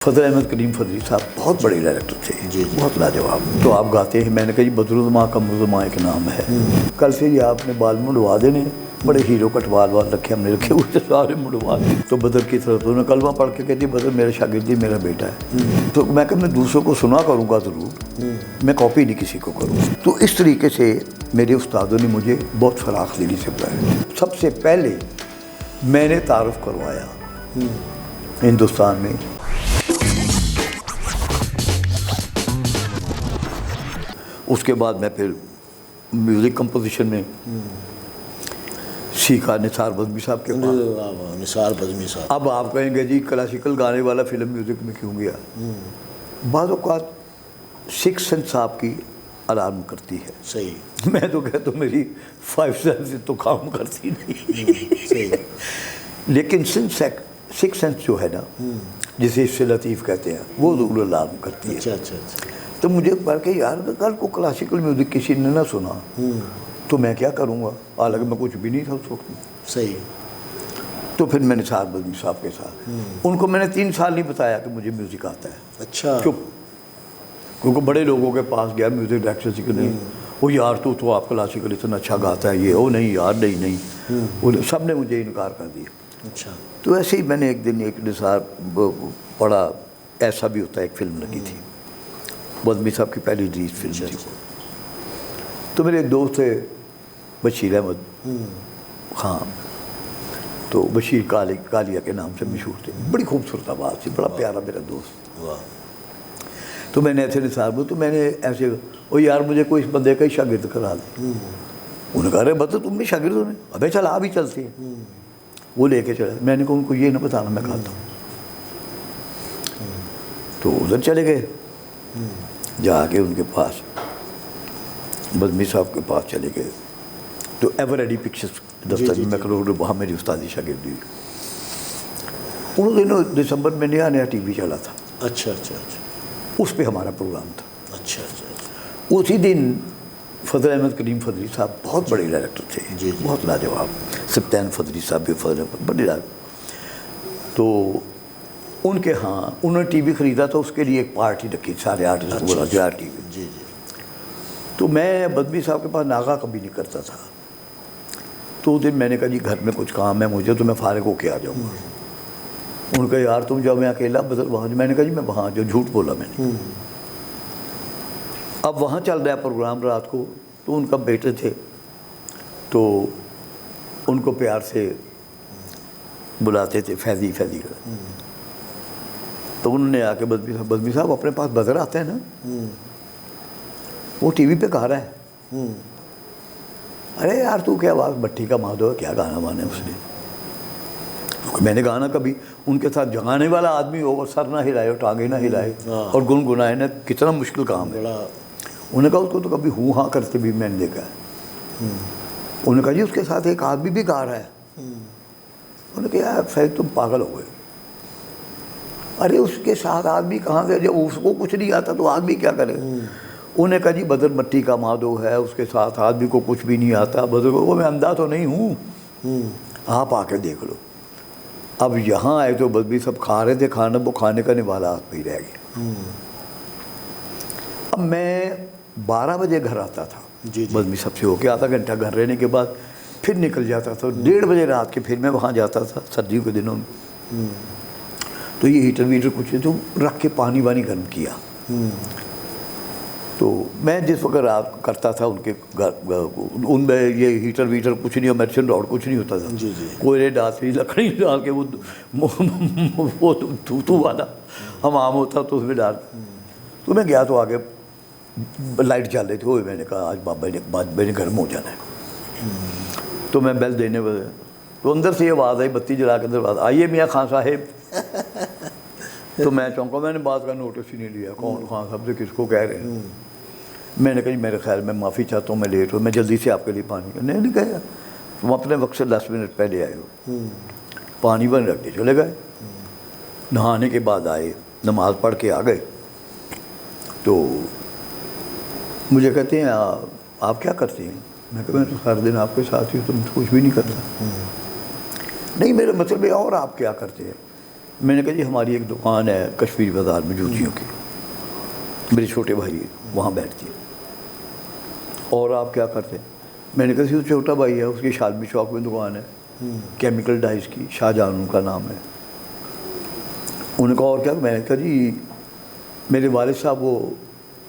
فضل احمد کریم فضلی صاحب بہت بڑے ڈائریکٹر تھے جی بہت لاجواب. تو آپ گاتے ہیں. میں نے کہا جی بدرالزماں کا مزماں ایک نام ہے. کل سے یہ آپ نے بال مڑوا دینے. بڑے ہیرو کٹ وال رکھے ہم نے رکھے ہوئے تھے سارے مڑوا دیے. تو بدر کی طرف انہوں نے کلمہ پڑھ کے کہتی بدر میرا شاگرد ہی میرا بیٹا ہے. تو میں کہ میں دوسروں کو سنا کروں گا ضرور, میں کاپی نہیں کسی کو کروں. تو اس طریقے سے میرے استادوں نے مجھے بہت فراخ دلی سے بلایا. سب سے پہلے میں نے تعارف کروایا ہندوستان میں اس کے بعد میں پھر میوزک کمپوزیشن میں سیکھا نثار بزمی صاحب کے پاس. نثار بزمی صاحب. اب آپ کہیں گے جی کلاسیکل گانے والا فلم میوزک میں کیوں گیا؟ بعض اوقات سکس سینس آپ کی الارم کرتی ہے. صحیح. میں تو کہتا ہوں میری 5 سینس تو کام کرتی نہیں. صحیح. لیکن سکس سینس جو ہے نا جسے اس سے لطیف کہتے ہیں وہ ضرور الارم کرتی ہے. اچھا اچھا اچھا. تو مجھے پڑھ کے یار کل کو کلاسیکل میوزک کسی نے نہ سنا تو میں کیا کروں گا؟ حالانکہ میں کچھ بھی نہیں تھا اس وقت. صحیح. تو پھر میں نے نثار بزمی صاحب کے ساتھ ان کو میں نے 3 سال نہیں بتایا کہ مجھے میوزک آتا ہے. اچھا. چپ. کیونکہ بڑے لوگوں کے پاس گیا میوزک ڈائریکٹر سے کہ نہیں وہ یار تو آپ کلاسیکل اتنا اچھا گاتا ہے یہ وہ نہیں یار نہیں سب نے مجھے انکار کر دیا. اچھا. تو ایسے ہی میں نے ایک دن ایک نثار پڑھا. ایسا بھی ہوتا ہے ایک فلم لگی تھی بزمی صاحب کی پہلی ریلیز فلم تھی. تو میرے ایک دوست تھے بشیر احمد خان. تو بشیر کالیہ کے نام سے مشہور تھے. بڑی خوبصورت آواز تھی. بڑا پیارا میرا دوست. تو میں نے ایسے نثار تو میں نے ایسے وہ یار مجھے کوئی اس بندے کا ہی شاگرد کرا دے. انہوں نے کہا ارے بتا تم بھی شاگرد ہو. ابے چل بھی چلتے ہیں. وہ لے کے چلے. میں نے کہا ان کو یہ نہ بتانا میں کھاتا ہوں. تو ادھر چلے گئے. جا کے ان کے پاس بزمی صاحب کے پاس چلے گئے. تو ایور ریڈی پکچرز دفتر میں وہاں میری استادی شاگردی ہوئی. انہوں دنوں دسمبر میں نیا ٹی وی چلا تھا. اچھا اچھا اچھا. اس پہ ہمارا پروگرام تھا. اچھا اچھا. اسی دن فضل احمد کریم فضلی صاحب بہت بڑے ڈائریکٹر تھے بہت لاجواب. سبطین فضلی صاحب بھی فضل احمد بڑے لاجواب. تو ان کے ہاں انہوں نے ٹی وی خریدا تھا. اس کے لیے ایک پارٹی رکھی سارے آرٹسٹ بولا جو ٹی وی. جی جی. تو میں بزمی صاحب کے پاس ناغا کبھی نہیں کرتا تھا. تو اس دن میں نے کہا جی گھر میں کچھ کام ہے مجھے تو میں فارغ ہو کے آ جاؤں گا. ان کا یار تم جاؤ میں اکیلا بدل وہاں. میں نے کہا جی میں وہاں جو جھوٹ بولا میں نے. اب وہاں چل رہا ہے پروگرام رات کو. تو ان کا بیٹے تھے تو ان کو پیار سے بلاتے تھے فیضی فیضی کا. تو انہوں نے آ کے بزمی صاحب اپنے پاس بدر آتا ہے نا وہ ٹی وی پہ گا رہا ہے. ارے یار تو کیا آواز بٹھی کا مادھو ہے کیا گانا بانا ہے اس نے. میں نے گانا کبھی ان کے ساتھ جگانے والا آدمی ہو اور سر نہ ہلائے اور ٹانگیں نہ ہلائے اور گنگنائے نا کتنا مشکل کام ہے. انہوں نے کہا اس کو تو کبھی ہوں ہاں کرتے بھی میں نے دیکھا ہے. انہوں نے کہا جی اس کے ساتھ ایک آدمی بھی گا رہا ہے. انہوں نے کہا یار فیض تم پاگل ہو گئے. ارے اس کے ساتھ آدمی کہاں سے جب اس کو کچھ نہیں آتا تو آدمی کیا کرے. انہوں نے کہا جی بدر مٹی کا مادو ہے اس کے ساتھ آدمی کو کچھ بھی نہیں آتا. بدر کو میں اندھا تو نہیں ہوں آپ آ کے دیکھ لو. اب یہاں آئے تو بزمی سب کھا رہے تھے کھانا. وہ کھانے کا نوالا ہاتھ پہ ہی رہ گیا. اب میں 12 بجے گھر آتا تھا. بزمی سب سے ہو کے آدھا گھنٹہ گھر رہنے کے بعد پھر نکل جاتا تھا. 1:30 بجے رات کے پھر میں وہاں جاتا تھا سردیوں کے دنوں میں. تو یہ ہیٹر ویٹر کچھ تو رکھ کے پانی وانی گرم کیا. تو میں جس وقت رات کرتا تھا ان کے ان میں یہ ہیٹر ویٹر کچھ نہیں مرچنٹ راڈ کچھ نہیں ہوتا تھا. کوئلے ڈالتے لکڑی ڈال کے وہ تو والا ہم عام ہوتا تو اس میں ڈال. تو میں گیا تو آگے لائٹ چل رہی تھی. وہ میں نے کہا آج بابا نے گرم ہو جانا ہے. تو میں بیل دینے والے تو اندر سے یہ آواز آئی بتی جلا کے اندر آواز آئیے میاں خان صاحب. تو میں چونکا میں نے بات کا نوٹس ہی نہیں لیا کون خان صاحب سے کس کو کہہ رہے ہیں. میں نے کہا جی میرے خیال میں معافی چاہتا ہوں میں لیٹ ہوں میں جلدی سے آپ کے لیے پانی نہیں کہا. تم اپنے وقت سے 10 منٹ پہلے آئے ہو. پانی بن رکھ کے چلے گئے. نہانے کے بعد آئے نماز پڑھ کے آ گئے. تو مجھے کہتے ہیں آپ کیا کرتے ہیں؟ میں کہا میں تو ہر دن آپ کے ساتھ ہی تو کچھ بھی نہیں کرتا. نہیں میرا مطلب ہے اور آپ کیا کرتے ہیں؟ میں نے کہا جی ہماری ایک دکان ہے کشمیری بازار میں جوتیوں کی، میرے چھوٹے بھائی وہاں بیٹھتی ہے، اور آپ کیا کرتے ہیں؟ میں نے کہا جی چھوٹا بھائی ہے، اس کی شالمی چوک میں دکان ہے کیمیکل ڈائز کی، شاہ جہاں ان کا نام ہے۔ انہوں نے کہا اور کیا؟ میں نے کہا جی میرے والد صاحب وہ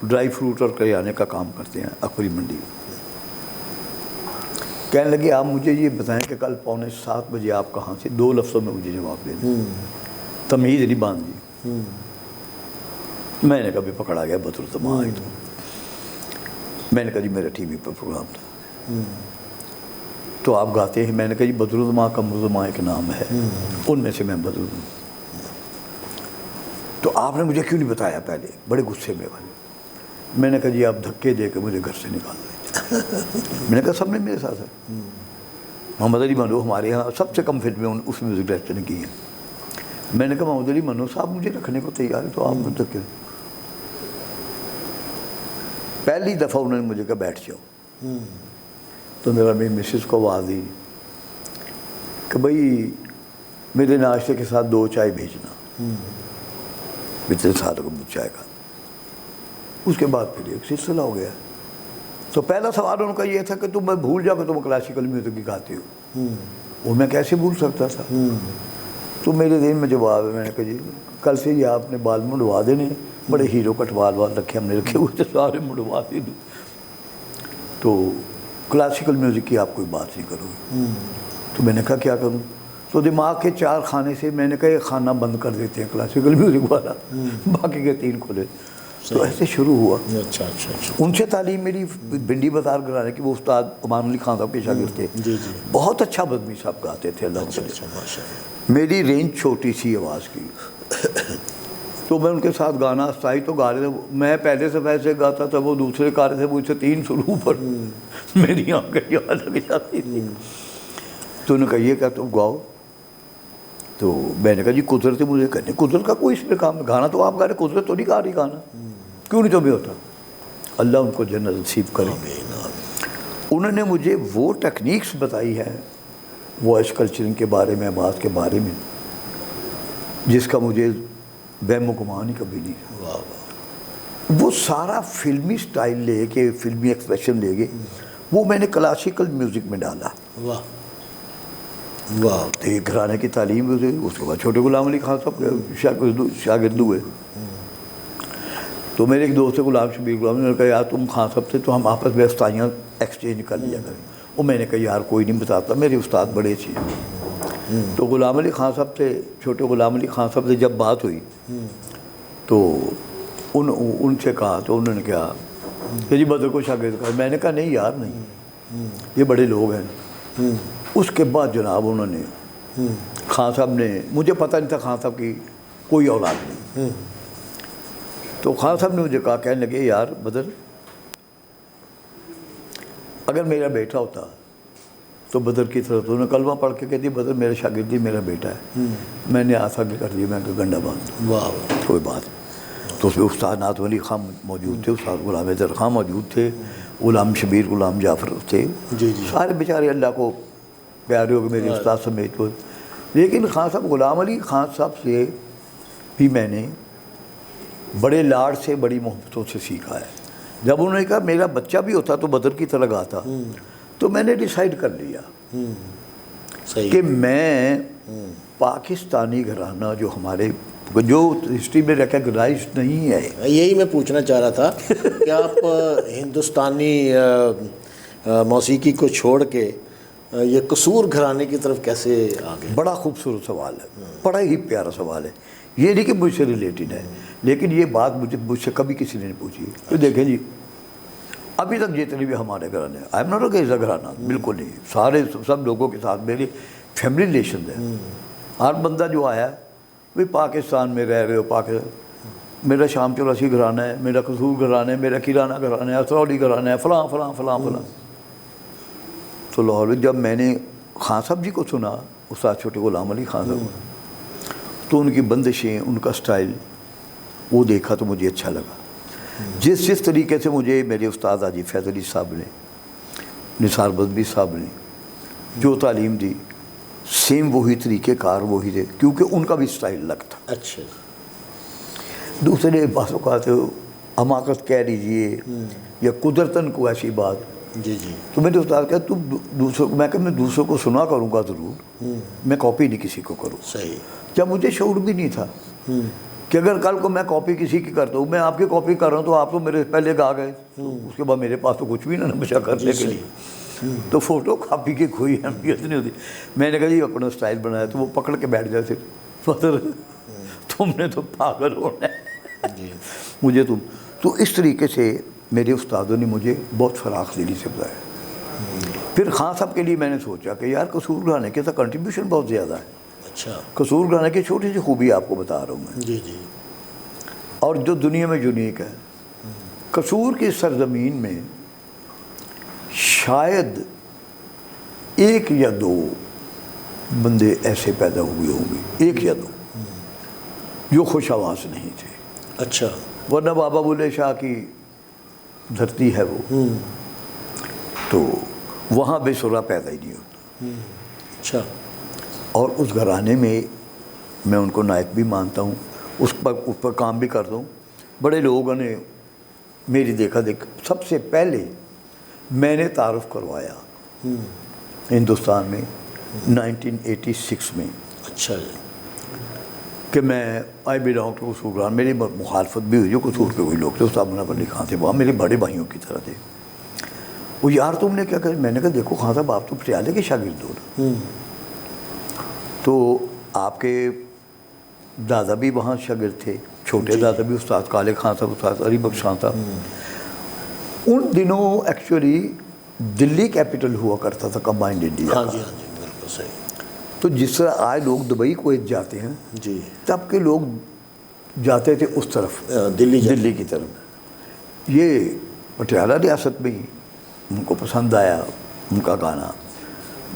ڈرائی فروٹ اور کریانے کا کام کرتے ہیں اکبری منڈی۔ کہنے لگے آپ مجھے یہ بتائیں کہ کل 6:45 بجے آپ کہاں سے؟ 2 لفظوں میں مجھے جواب دے دیں، تمیز نہیں باندھی۔ میں نے کہا بھی پکڑا گیا بدرالزماں آئی تو۔ میں نے کہا جی میرا ٹی وی پر پروگرام تھا تو آپ گاتے ہیں؟ میں نے کہا جی بدرالزماں کا مزماں ایک نام ہے، ان میں سے میں بدرالزماں۔ تو آپ نے مجھے کیوں نہیں بتایا پہلے؟ بڑے غصے میں والے۔ میں نے کہا جی آپ دھکے دے کے مجھے گھر سے نکال دیں۔ میں نے کہا سب نے میرے ساتھ ہے، محمد علی منو ہمارے یہاں سب سے کم فلمیں اس میوزک ڈائریکٹر نے کی ہیں۔ میں نے کہا محمد علی منو صاحب مجھے رکھنے کو تیار ہے تو آپ مجھے دھکے۔ پہلی دفعہ انہوں نے مجھے کہا بیٹھ جاؤ، تو میرا میری مسز کو آواز دی کہ بھائی میرے ناشتے کے ساتھ 2 چائے بھیجنا، اتنے ساتھ کو چائے کا۔ اس کے بعد پھر ایک سلسلہ ہو گیا۔ تو پہلا سوال ان کا یہ تھا کہ تم میں بھول جاؤ کہ تم کلاسیکل میوزک گاتے ہو، اور میں کیسے بھول سکتا تھا؟ تو میرے ذہن میں جواب ہے، میں نے کہا جی کل سے یہ آپ نے بال منڈوا دینے، بڑے ہیرو کٹ وال رکھے ہم نے رکھے ہوئے تھے، سارے منڈوا دے دوں، تو کلاسیکل میوزک کی آپ کوئی بات نہیں کرو گے۔ تو میں نے کہا کیا کروں؟ تو دماغ کے 4 خانے سے میں نے کہا یہ خانہ بند کر دیتے ہیں کلاسیکل میوزک والا، باقی کے 3 کھلے۔ تو ایسے شروع ہوا۔ اچھا اچھا اچھا۔ ان سے تعلیم میری بھنڈی بازار گھرانے کی، وہ استاد امان علی خان صاحب کے شاگرد تھے، بہت اچھا بدمی صاحب گاتے تھے، اللہ اچھا کے اچھا ماشاء اللہ۔ میری رینج چھوٹی سی آواز کی، تو میں ان کے ساتھ گانا استائی تو گا رہے تھے، میں پہلے سے ویسے گاتا تھا، وہ دوسرے گا رہے تھے، مجھ سے 3 سروں پر میری آنکھیں یہاں لگ جاتی تھی۔ تو انہوں نے کہا یہ کیا تم گاؤ؟ تو میں نے کہا جی قدرت مجھے کرنے، قدرت کا کوئی اس میں کام ہے، گانا تو آپ گا رہے، قدرت تو نہیں گا رہی گانا، کیوں نہیں تو بھی ہوتا؟ اللہ ان کو جنت نصیب کرے۔ انہوں نے مجھے وہ ٹیکنیکس بتائی ہے وائس کلچرنگ کے بارے میں، آواز کے بارے میں، جس کا مجھے وہم و گمان ہی کبھی نہیں ہے۔ واہ واہ۔ وہ سارا فلمی سٹائل لے کے، فلمی ایکسپریشن لے کے، وہ میں نے کلاسیکل میوزک میں ڈالا۔ واہ واہ۔ تو یہ گھرانے کی تعلیم ہوئی، اس کے بعد چھوٹے غلام علی خان صاحب کے شاگرد ہوئے۔ تو میرے ایک دوست غلام شبیر غلام نے کہا یار تم خان صاحب سے تو ہم آپس میں استائیاں ایکسچینج کر لیا کریں، اور میں نے کہا یار کوئی نہیں بتاتا، میرے استاد بڑے اچھے ہیں۔ تو غلام علی خان صاحب سے، چھوٹے غلام علی خان صاحب سے جب بات ہوئی تو ان سے کہا، تو انہوں نے کہا کہ جی بدر کو شاگرد کہا، میں نے کہا نہیں یار نہیں، یہ بڑے لوگ ہیں۔ اس کے بعد جناب انہوں نے خان صاحب نے، مجھے پتہ نہیں تھا خان صاحب کی کوئی اولاد نہیں، تو خان صاحب نے مجھے کہا، کہنے لگے یار بدر اگر میرا بیٹا ہوتا تو بدر کی طرف، تو انہوں نے کلمہ پڑھ کے کہتی بدر میرا شاگرد ہی میرا بیٹا ہے، میں نے آسا کر دیا، میں کہ گنڈا باندھ دوں، واہ واہ۔ کوئی بات نہیں۔ تو اس میں استاد نعت علی خان موجود تھے، استاد غلام حیدر خان موجود تھے، غلام شبیر غلام جعفر تھے، جی جی۔ سارے بیچارے اللہ کو پیارے ہو گئے میرے استاد سمیت ہوئے۔ لیکن خان صاحب، غلام علی خان صاحب سے بھی میں نے بڑے لاڑ سے، بڑی محبتوں سے سیکھا ہے۔ جب انہوں نے کہا میرا بچہ بھی ہوتا تو بدر کی طرح گاتا، تو میں نے ڈیسائیڈ کر لیا صحیح کہ میں پاکستانی گھرانہ جو ہمارے، جو ہسٹری میں ریکگنائز نہیں ہے، یہی میں پوچھنا چاہ رہا تھا کہ آپ ہندوستانی موسیقی کو چھوڑ کے یہ قصور گھرانے کی طرف کیسے آ گئے؟ بڑا خوبصورت سوال ہے، بڑا ہی پیارا سوال ہے۔ یہ نہیں کہ مجھ سے ریلیٹڈ ہے، لیکن یہ بات مجھ سے کبھی کسی نے نہیں پوچھی۔ تو دیکھیں جی ابھی تک جتنے بھی ہمارے گھرانے، I am not against the gharana, بالکل نہیں، سارے سب لوگوں کے ساتھ میری فیملی ریلیشن ہے۔ ہر بندہ جو آیا وہ پاکستان میں رہ رہے ہو، میرا شام چوراسی گھرانہ ہے، میرا قصور گھرانہ ہے، میرا کیرانہ گھرانہ ہے، اسرولی گھرانہ ہے، فلاں فلاں فلاں فلاں۔ تو لاہور میں جب میں نے خان صاحب جی کو سنا، استاد چھوٹے غلام علی خان صاحب، تو ان کی بندشیں، ان کا سٹائل وہ دیکھا تو مجھے اچھا لگا۔ جس طریقے سے مجھے میرے استاد حاجی فیض علی صاحب نے، نثار بدوی صاحب نے جو تعلیم دی، سیم وہی طریقے کار وہی تھے، کیونکہ ان کا بھی اسٹائل الگ تھا۔ اچھا دوسرے بعض اوقات حماقت کہہ لیجیے یا قدرتاً کو ایسی بات، جی جی تو میں نے استاد کہا تم دوسروں، میں کہ میں دوسروں کو سنا کروں گا ضرور، میں کاپی نہیں کسی کو کروں۔ صحیح۔ جب مجھے شعور بھی نہیں تھا کہ اگر کل کو میں کاپی کسی کی کرتا ہوں، میں آپ کی کاپی کر رہا ہوں تو آپ تو میرے پہلے گا گئے، اس کے بعد میرے پاس تو کچھ بھی نہ بچا کرنے کے لیے، تو فوٹو کاپی کی کوئی اہمیت نہیں ہوتی۔ میں نے کہا جی اپنا اسٹائل بنایا، تو وہ پکڑ کے بیٹھ جاتے، مطلب تم نے تو پاگل ہونا ہے جی مجھے تم۔ تو اس طریقے سے میرے استادوں نے مجھے بہت فراخ دلی سے بتایا۔ پھر خان صاحب کے لیے میں نے سوچا کہ یار قصور گرانے کے تو کنٹریبیوشن بہت زیادہ ہے۔ اچھا قصور گرانے کی چھوٹی سی خوبی آپ کو بتا رہا ہوں میں، جی جی اور جو دنیا میں یونیک ہے، قصور کی سرزمین میں شاید ایک یا دو بندے ایسے پیدا ہوئے ہوں گے، ایک یا دو، جو خوش آواز نہیں تھے، اچھا ورنہ بابا بلے شاہ کی دھرتی ہے وہ، تو وہاں بے سرا پیدا ہی نہیں ہوتا۔ اچھا اور اس گھرانے میں میں ان کو نائب بھی مانتا ہوں، اس پر کام بھی کرتا ہوں۔ بڑے لوگوں نے میری دیکھا دیکھ، سب سے پہلے میں نے تعارف کروایا ہندوستان میں 1986 میں، اچھا جی کہ میں آئی بلانگ ٹو قصور گران۔ میری مخالفت بھی ہوئی جو قصور کے کوئی لوگ تھے، استاد مناف علی خان تھے، وہاں میرے بڑے بھائیوں کی طرح تھے۔ وہ یار تم نے کیا کہا؟ میں نے کہا دیکھو خان صاحب آپ تو پٹیالے کے شاگرد ہو نا، تو آپ کے دادا بھی وہاں شاگرد تھے، چھوٹے دادا بھی استاد کالے خان صاحب، استاد علی بخش خان صاحب۔ ان دنوں ایکچولی دلی کیپٹل ہوا کرتا تھا کمبائنڈ انڈیا ہاں کا۔ جی ہاں جی بالکل صحیح۔ تو جس طرح آج لوگ دبئی کویت جاتے ہیں، جی تب کے لوگ جاتے تھے اس طرف، دلی کی طرف۔ یہ پٹیالہ ریاست میں ہی ان کو پسند آیا ان کا گانا،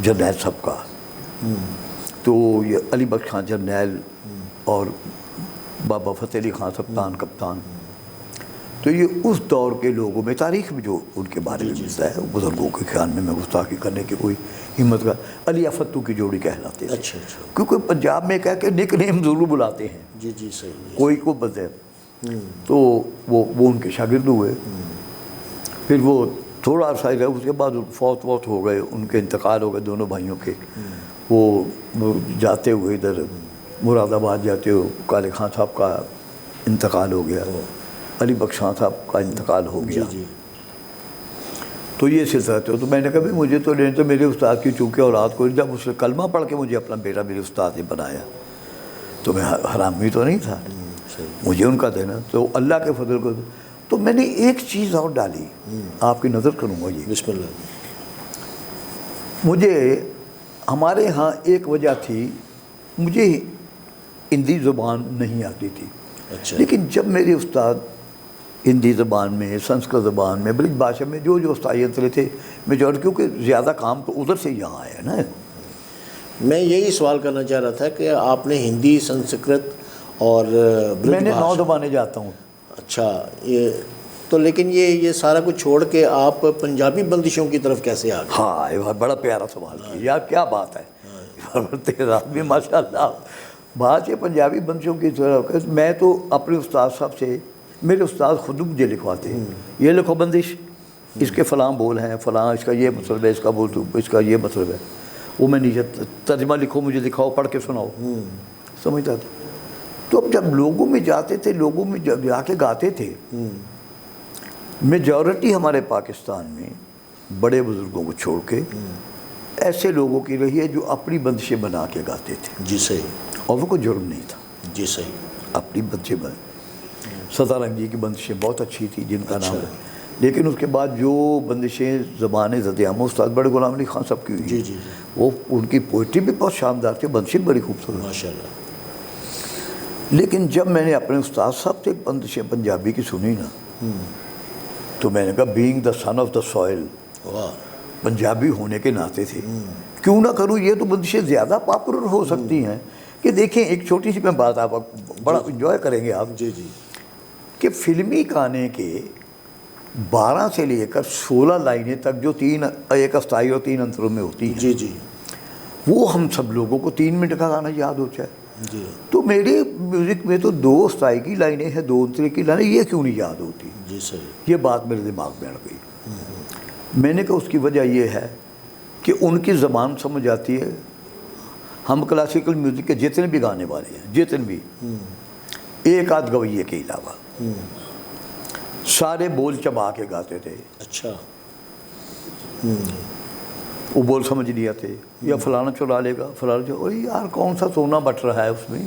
جرنیل صاحب کا، تو یہ علی بخش خان جرنیل اور بابا فتح علی خان کپتان کپتان، تو یہ اس دور کے لوگوں میں تاریخ میں جو ان کے بارے میں ملتا ہے، بزرگوں کے خیال میں گستاخی کرنے کی کوئی ہمت کا، علی فتو کی جوڑی کہلاتے ہیں، اچھا اچھا کیونکہ پنجاب میں کہہ کے نک نیم ضرور بلاتے ہیں، جی جی صحیح۔ کوئی کو بدے، تو وہ ان کے شاگرد ہوئے۔ پھر وہ تھوڑا عرصہ رہے، اس کے بعد فوت ہو گئے، ان کے انتقال ہو گئے دونوں بھائیوں کے۔ وہ جاتے ہوئے ادھر مراد آباد جاتے ہوئے کالے خان صاحب کا انتقال ہو گیا، علی بخش خان صاحب کا انتقال ہو گیا۔ جی تو یہ سلسلہ تھا۔ تو میں نے کہا بھی مجھے تو لینے تو میرے استاد کی چونکہ اولاد کو، جب اس نے کلمہ پڑھ کے مجھے اپنا بیٹا میرے استاد نے بنایا، تو میں حرامی تو نہیں تھا، مجھے ان کا دینا تو اللہ کے فضل کو۔ تو میں نے ایک چیز اور ڈالی، آپ کی نظر کروں گا یہ، بسم اللہ۔ مجھے ہمارے ہاں ایک وجہ تھی، مجھے ہندی زبان نہیں آتی تھی، اچھا لیکن جب میرے استاد ہندی زبان میں، سنسکرت زبان میں، برج بھاشا میں جو استاد تھے میجورٹی، کیونکہ زیادہ کام تو ادھر سے یہاں آیا نا۔ میں یہی سوال کرنا چاہ رہا تھا کہ آپ نے ہندی، سنسکرت اور میں نے 9 زبانیں جاتا ہوں۔ اچھا، یہ تو لیکن یہ سارا کچھ چھوڑ کے آپ پنجابی بندشوں کی طرف کیسے آ گئے؟ ہاں یہ بڑا پیارا سوال کیا یار، کیا بات ہے، تیرا آدمی ماشاء اللہ۔ بات یہ پنجابی بندشوں کی طرف، میں تو اپنے استاد صاحب سے، میرے استاد خود مجھے لکھواتے ہیں، یہ لکھو بندش، اس کے فلاں بول ہیں، فلاں اس کا یہ مطلب ہے، اس کا بول تو اس کا یہ مطلب ہے، وہ میں نیچے ترجمہ لکھو، مجھے دکھاؤ، پڑھ کے سناؤ، سمجھتا تھا۔ تو اب جب لوگوں میں جاتے تھے، لوگوں میں جب جا کے گاتے تھے، میجورٹی ہمارے پاکستان میں بڑے بزرگوں کو چھوڑ کے ایسے لوگوں کی رہی ہے جو اپنی بندشیں بنا کے گاتے تھے، جی صحیح، اور وہ کوئی جرم نہیں تھا، جی صحیح، اپنی بندشیں ستارنگ جی کی بندشیں بہت اچھی تھی جن کا نام ہے، لیکن اس کے بعد جو بندشیں زبان زدیامہ استاد بڑے غلام علی خان صاحب کی ہوئی، جی جی وہ ان کی پوئٹری بھی بہت شاندار تھی، بندشیں بڑی خوبصورت۔ ماشاء اللہ۔ لیکن جب میں نے اپنے استاد صاحب سے بندشیں پنجابی کی سنی نا، تو میں نے کہا being the son of the soil, واہ، پنجابی ہونے کے ناطے تھے کیوں نہ کروں، یہ تو بندشیں زیادہ پاپولر ہو سکتی ہیں کہ دیکھیں ایک چھوٹی سی میں بات آپ بڑا انجوائے کریں گے آپ، جی جی، کہ فلمی گانے کے 12 سے لے کر 16 لائنیں تک جو 3 ایک استائی اور 3 انتروں میں ہوتی ہیں، جی جی، وہ ہم سب لوگوں کو 3 منٹ کا گانا یاد ہوتا ہے. جی تو میرے میوزک میں تو 2 استائی کی لائنیں ہیں, 2 انترے کی لائنیں, یہ کیوں نہیں یاد ہوتی؟ جی صحیح. یہ بات میرے دماغ میں اڑ گئی. میں نے کہا اس کی وجہ یہ ہے کہ ان کی زبان سمجھ آتی ہے. ہم کلاسیکل میوزک کے جتنے بھی گانے والے ہیں, جتنے بھی, ایک آدھ گویے کے علاوہ سارے بول چبا کے گاتے تھے. اچھا. وہ بول سمجھ نہیں آتے, یا فلانا چلا لے گا, فلانا اور یار کون سا سونا بٹ رہا ہے اس میں,